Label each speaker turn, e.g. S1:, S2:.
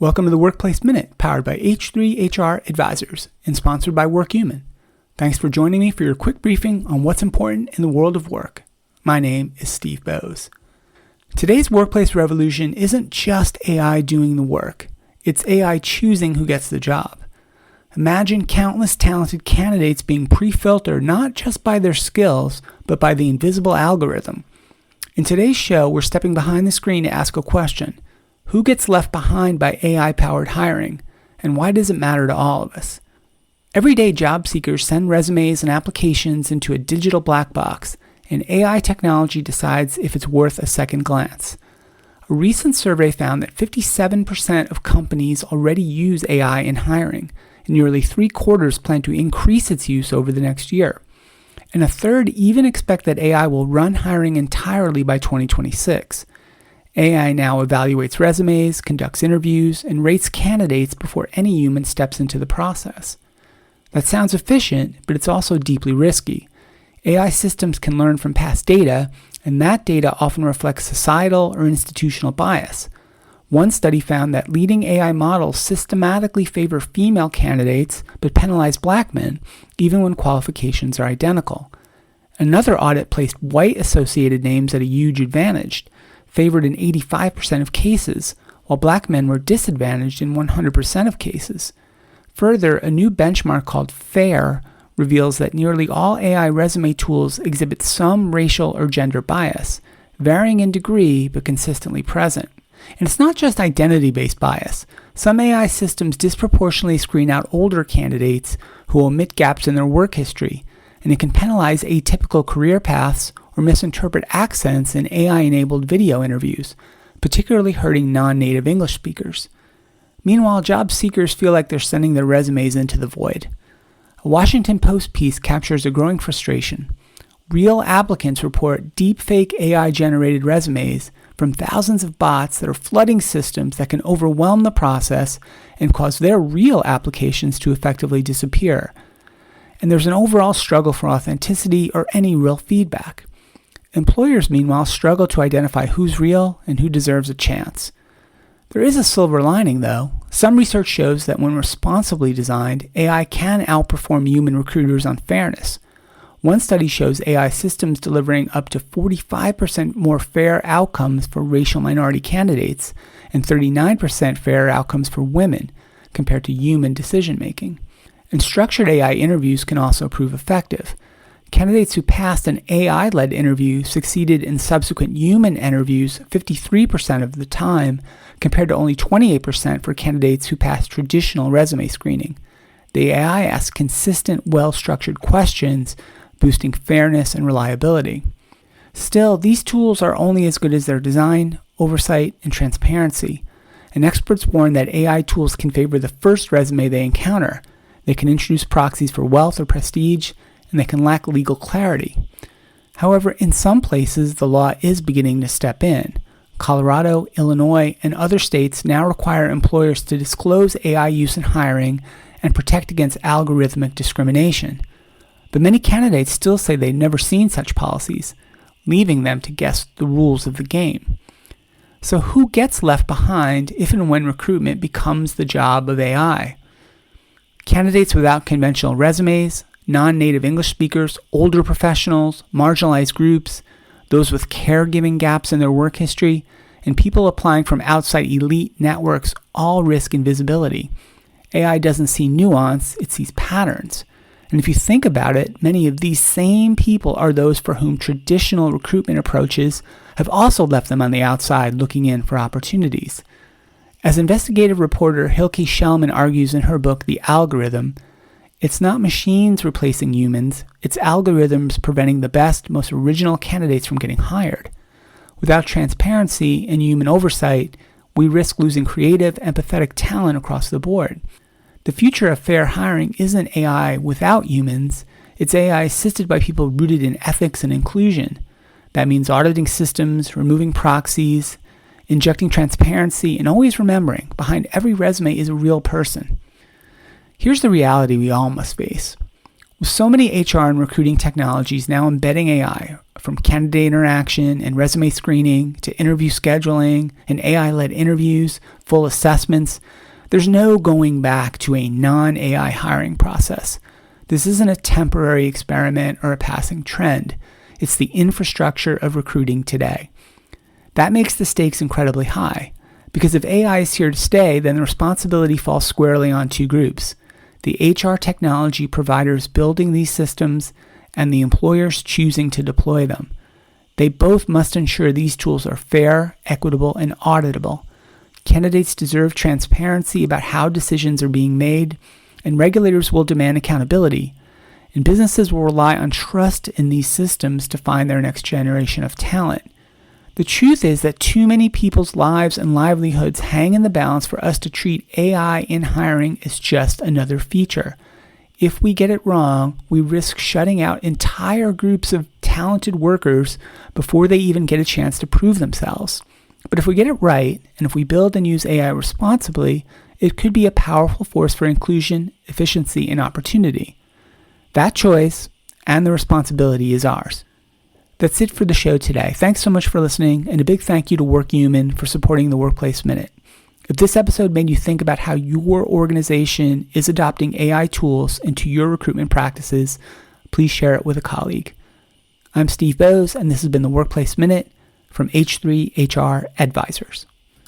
S1: Welcome to the Workplace Minute, powered by H3HR Advisors and sponsored by WorkHuman. Thanks for joining me for your quick briefing on what's important in the world of work. My name is Steve Boese. Today's workplace revolution isn't just AI doing the work. It's AI choosing who gets the job. Imagine countless talented candidates being pre-filtered not just by their skills, but by the invisible algorithm. In today's show, we're stepping behind the screen to ask a question. Who gets left behind by AI-powered hiring, and why does it matter to all of us? Everyday job seekers send resumes and applications into a digital black box, and AI technology decides if it's worth a second glance. A recent survey found that 57% of companies already use AI in hiring, and nearly 3/4 plan to increase its use over the next year. And a third even expect that AI will run hiring entirely by 2026. AI now evaluates resumes, conducts interviews, and rates candidates before any human steps into the process. That sounds efficient, but it's also deeply risky. AI systems can learn from past data, and that data often reflects societal or institutional bias. One study found that leading AI models systematically favor female candidates but penalize black men, even when qualifications are identical. Another audit placed white associated names at a huge advantage, favored in 85% of cases, while black men were disadvantaged in 100% of cases. Further, a new benchmark called FAIR reveals that nearly all AI resume tools exhibit some racial or gender bias, varying in degree but consistently present. And it's not just identity-based bias. Some AI systems disproportionately screen out older candidates who omit gaps in their work history, and it can penalize atypical career paths or misinterpret accents in AI-enabled video interviews, particularly hurting non-native English speakers. Meanwhile, job seekers feel like they're sending their resumes into the void. A Washington Post piece captures a growing frustration. Real applicants report deepfake AI-generated resumes from thousands of bots that are flooding systems that can overwhelm the process and cause their real applications to effectively disappear. And there's an overall struggle for authenticity or any real feedback. Employers, meanwhile, struggle to identify who's real and who deserves a chance. There is a silver lining, though. Some research shows that when responsibly designed, AI can outperform human recruiters on fairness. One study shows AI systems delivering up to 45% more fair outcomes for racial minority candidates and 39% fairer outcomes for women compared to human decision-making. And structured AI interviews can also prove effective. Candidates who passed an AI-led interview succeeded in subsequent human interviews 53% of the time, compared to only 28% for candidates who passed traditional resume screening. The AI asks consistent, well-structured questions, boosting fairness and reliability. Still, these tools are only as good as their design, oversight, and transparency. And experts warn that AI tools can favor the first resume they encounter. They can introduce proxies for wealth or prestige, and they can lack legal clarity. However, in some places, the law is beginning to step in. Colorado, Illinois, and other states now require employers to disclose AI use in hiring and protect against algorithmic discrimination. But many candidates still say they've never seen such policies, leaving them to guess the rules of the game. So who gets left behind if and when recruitment becomes the job of AI? Candidates without conventional resumes, non-native English speakers, older professionals, marginalized groups, those with caregiving gaps in their work history, and people applying from outside elite networks all risk invisibility. AI doesn't see nuance, it sees patterns. And if you think about it, many of these same people are those for whom traditional recruitment approaches have also left them on the outside looking in for opportunities. As investigative reporter Hilke Schellman argues in her book, The Algorithm, it's not machines replacing humans, it's algorithms preventing the best, most original candidates from getting hired. Without transparency and human oversight, we risk losing creative, empathetic talent across the board. The future of fair hiring isn't AI without humans, it's AI assisted by people rooted in ethics and inclusion. That means auditing systems, removing proxies, injecting transparency, and always remembering behind every resume is a real person. Here's the reality we all must face. With so many HR and recruiting technologies now embedding AI, from candidate interaction and resume screening to interview scheduling and AI-led interviews, full assessments. There's no going back to a non-AI hiring process. This isn't a temporary experiment or a passing trend. It's the infrastructure of recruiting today. That makes the stakes incredibly high, because if AI is here to stay, then the responsibility falls squarely on two groups: the HR technology providers building these systems and the employers choosing to deploy them. They both must ensure these tools are fair, equitable, and auditable. Candidates deserve transparency about how decisions are being made, and regulators will demand accountability. And businesses will rely on trust in these systems to find their next generation of talent. The truth is that too many people's lives and livelihoods hang in the balance for us to treat AI in hiring as just another feature. If we get it wrong, we risk shutting out entire groups of talented workers before they even get a chance to prove themselves. But if we get it right, and if we build and use AI responsibly, it could be a powerful force for inclusion, efficiency, and opportunity. That choice and the responsibility is ours. That's it for the show today. Thanks so much for listening, and a big thank you to WorkHuman for supporting the Workplace Minute. If this episode made you think about how your organization is adopting AI tools into your recruitment practices, please share it with a colleague. I'm Steve Boese, and this has been the Workplace Minute from H3 HR Advisors.